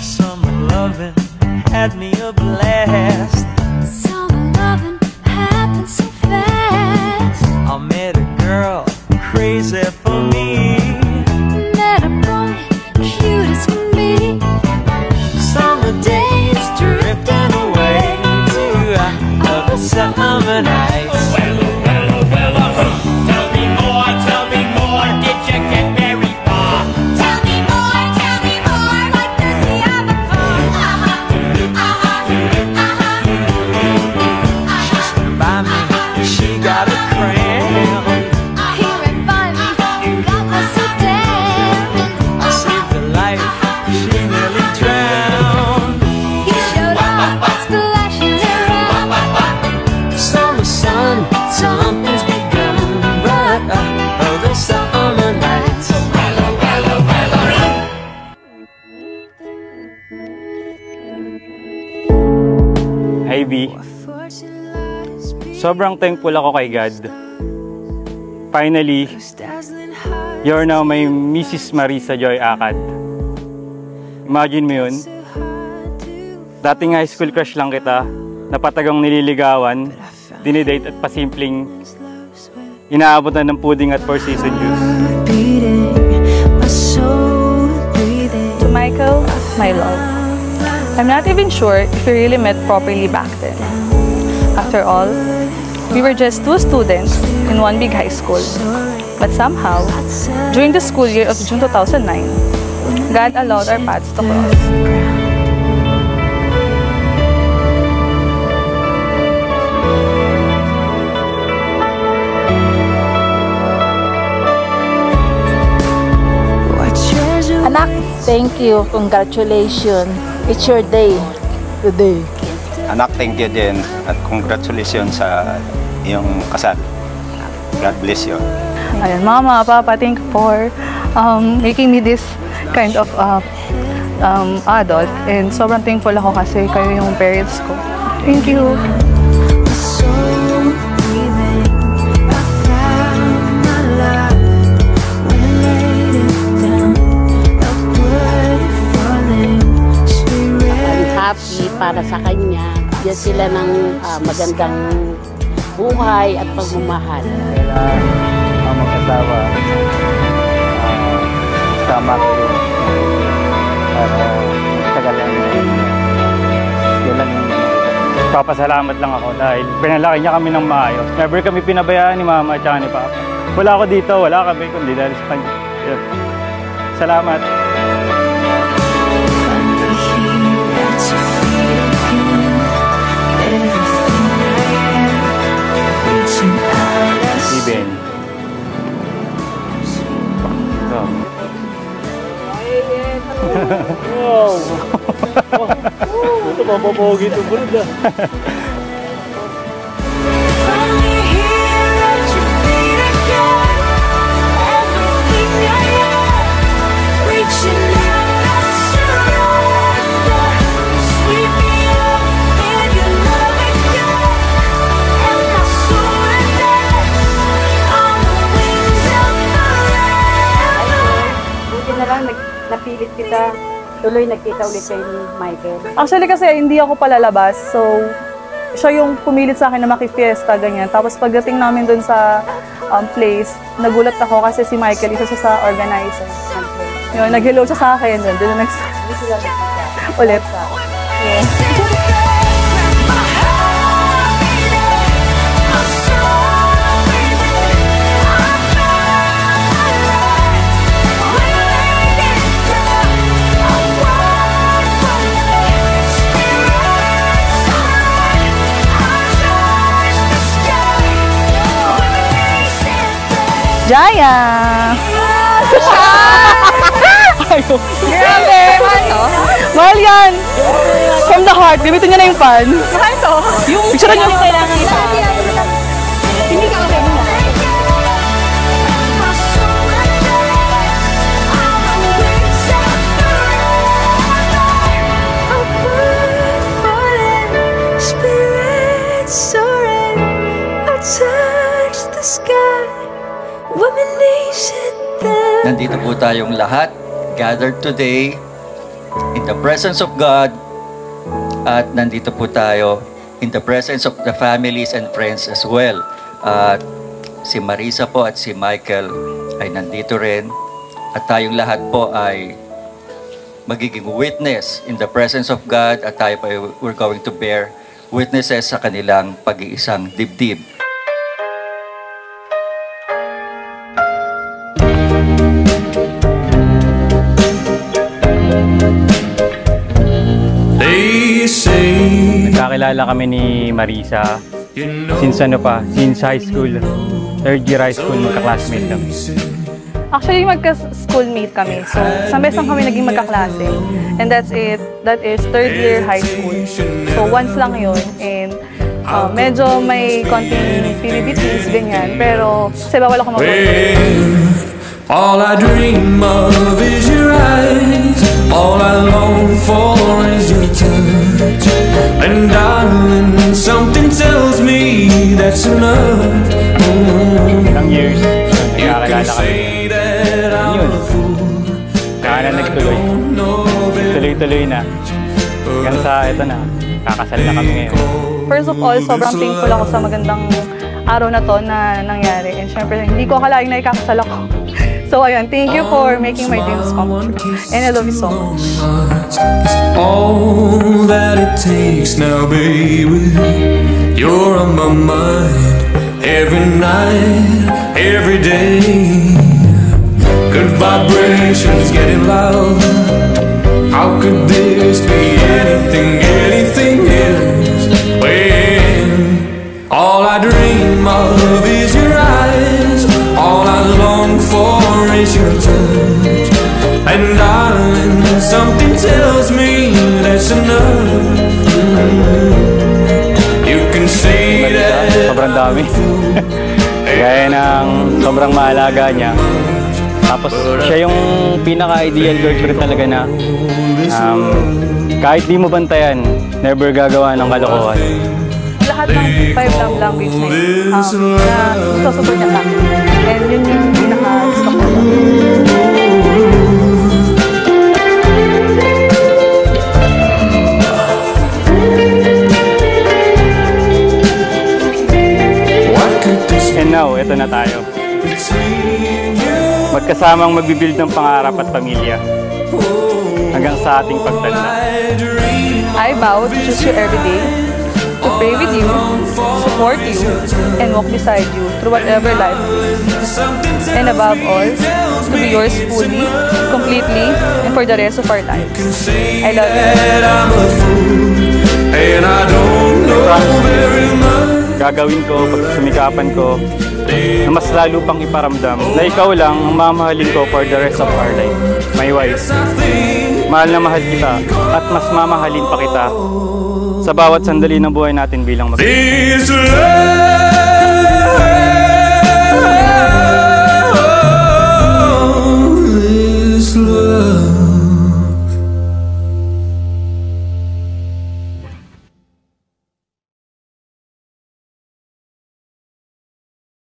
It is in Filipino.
Summer loving had me a blast. Summer loving happened so fast. I met a girl crazy for me. Met a boy cute as can be. Summer days drifting away to other summer nights. Tell me more, did you get very far? Tell me more, what does he have for? By me, she got a cramp. He ran by me, got me so damn. I saved her life, she nearly drowned. He showed up, splashing around. Summer sun, something's begun, but other summer nights. Hi B, sobrang thankful ako kay God. Finally, you're now my Mrs. Marisa Joy Acad. Imagine mo yun, dating high school crush lang kita, napatagang nililigawan, dinidate at pasimpleng inaabot na ng pudding at 4 season juice. To Michael, my love, I'm not even sure if we really met properly back then. After all, we were just 2 students in one big high school. But somehow, during the school year of June 2009, God allowed our paths to cross. Anak, thank you. Congratulations. It's your day today. Anak, thank you din at congratulations sa iyong kasal. God bless you. Ayan, Mama, Papa, thank you for making me this kind of adult. And sobrang thankful ako kasi kayo yung parents ko. Thank you. Happy para sa kanya. Diyan sila ng magandang buhay at pagmamahal. Kailangan ang mag-asawa sama kayo para tagalan na yun. Yan lang yung papasalamat lang ako dahil pinalaki niya kami ng maayos. Never kami pinabayaan ni Mama at ni Papa. Wala ako dito, wala kami kundi dahil sa kanya. Salamat. Ben. Wow! Ito mapapogi ito, bro. Napilit kita, tuloy nagkita ulit kay Michael. Actually kasi hindi ako palalabas, so siya yung pumilit sa akin na makifiesta, ganyan. Tapos pagdating namin dun sa place, nagulat ako kasi si Michael, isa siya sa organizer. Yun, nag-hello siya sa akin, dun na nag-start. Ulit. Yeah. Jaya! Ayaw. Grabe! Mahal to? Mahal yan! From the heart. Gamitin niya na yung pan. Mahal to? Yung picture niyo. Kailangan ito. Hindi ka okay mo. Nandito po tayong lahat, gathered today in the presence of God, at nandito po tayo in the presence of the families and friends as well. At si Marisa po at si Michael ay nandito rin, at tayong lahat po ay magiging witness in the presence of God, at tayo po we're going to bear witnesses sa kanilang pag-iisang dibdib. Nagkakilala kami ni Marisa since since high school. Third year high school, magka-classmate kami. Actually, magka-schoolmate kami. So, isang beses lang kami naging magkaklase. And that's it. That is third year high school. So, once lang yun. And medyo may konting Philippines, ganyan. Pero, kasi bawal ako mag-work. All I dream of is your eyes. All I long for is your touch. And darling, something tells me that's enough. Ilang years, nagkakilala kami. Yun. Kaya na nagtuloy. Tuloy-tuloy na. Hanggang sa ito na. Kakasal na kami ngayon. First of all, sobrang thankful ako sa magandang araw na to na nangyari. And syempre, hindi ko akalaing na ikakasal ako. So ayun, thank you for making my dreams come true. And I love you so much. All that it takes now, baby. You're on my mind every night, every day. Good vibrations getting loud. How could this be anything else? When all I dream of is your eyes. All I long for is your touch. And darling, something tells me that's enough. You can say that. Sobrang dami. Gaya ng sobrang mahalaga niya. Tapos siya yung pinaka-ideal girlfriend talaga na kahit di mo bantayan, never gagawa ng kalokohan. Lahat ng 5 love language na yun, na gusto-support niya sa akin. And yun yung pinaka-gusto ko. And now, ito na tayo. Magkasamang magbibuild ng pangarap at pamilya hanggang sa ating pagtanda. I vow to choose you every day, to pray with you, support you, and walk beside you through whatever life brings. And above all, to be yours fully, completely, and for the rest of our lives. I love you. Gagawin ko, pagsusumikapan ko, na mas lalo pang iparamdam na ikaw lang ang mamahalin ko for the rest of our life. My wife, mahal na mahal kita at mas mamahalin pa kita sa bawat sandali ng buhay natin bilang mag-ibig.